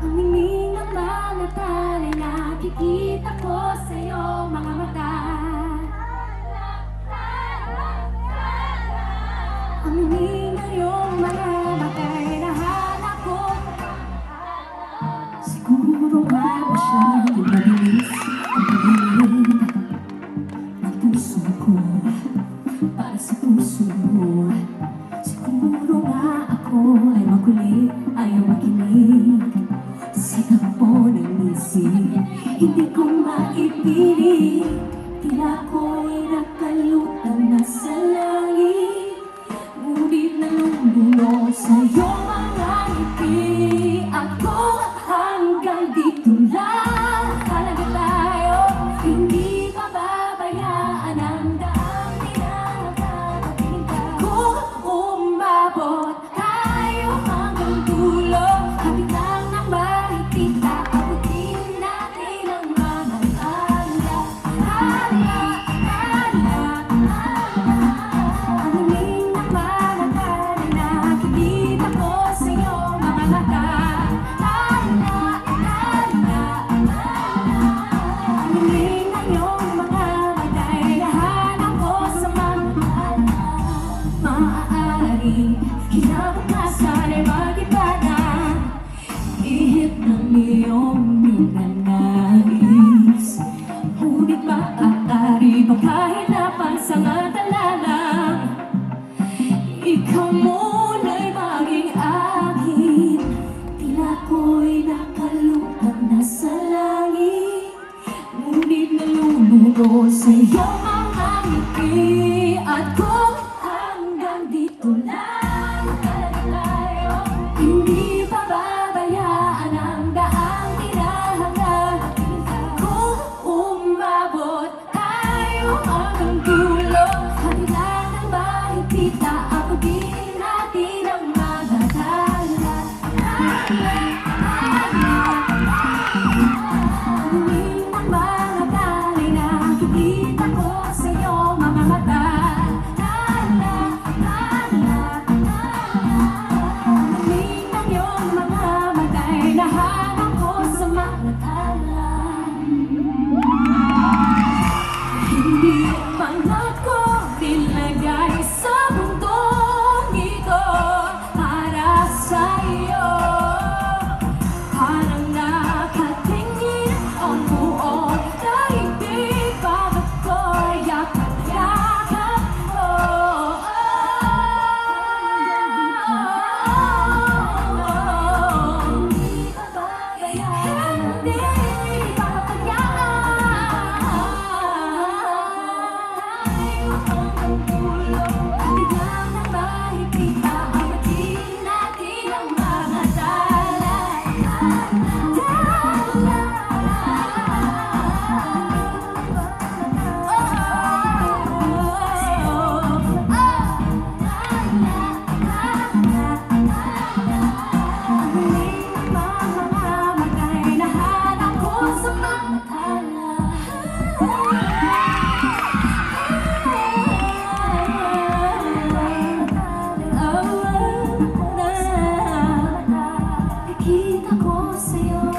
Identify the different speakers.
Speaker 1: Ang himig ng mga tali, nakikita ko sa'yo mga mata. Ang himig ng iyong mga mata'y nahanap ko. Siguro nga ba siyang mabilis ang pag-ibig ng puso ko para sa puso mo. Siguro nga ako ay makulit, ayaw makinig sa takbo ng isip. Hindi ko maipilit, tila ko'y nakalutang nasa langit. Ngunit nalulunod sa'yo mga ngiti. Ako hanggang dito lang talaga tayo. Hindi pababayaan ang daang tinatapin ka. Kung umabot tayo hanggang dulo, kapit lang ng mahigpit, aabutin natin ang mga tala. Tala, tala, tala. Ang himig ng mga tali, nakikita ko sa'yo mga mata. Tala, tala, tala. Ang himig ng iyong mga mata'y nahanap ko sa mga tala. Maaaring kinabukasan ay mag-iba na ihip ng iyong ninanais. Ngunit maaari ba kahit na pansamantala lang, ikaw muna'y maging akin. Tila ko'y nakalutang nasa langit, ngunit nalulunod sa'yo mga ngiti. At kung hanggang dito lang talaga tayo, hindi pababayaan ang daang tinahanggan. Kung umabot tayo hanggang dulo, hati lang ng mahigpit, aabutin natin ang mga tala. Tala, tala, ang himig ng mga tali, nakikita ko sa'yo mga mata. Tala, tala, tala. Ang himig ng iyong mga mata'y nahanap ko sa mga tala. Hindi man ako nilagay sa mundong ito para sa'yo. Parang nakatingin ang buong daigdig, bakit ko'y yakap-yakap mo? Hindi pababayaan, hindi papabayaan. Hanggang dulo, biglang ng mahigpit, aabutin natin ang mga tala. Nakikita ko sa'yo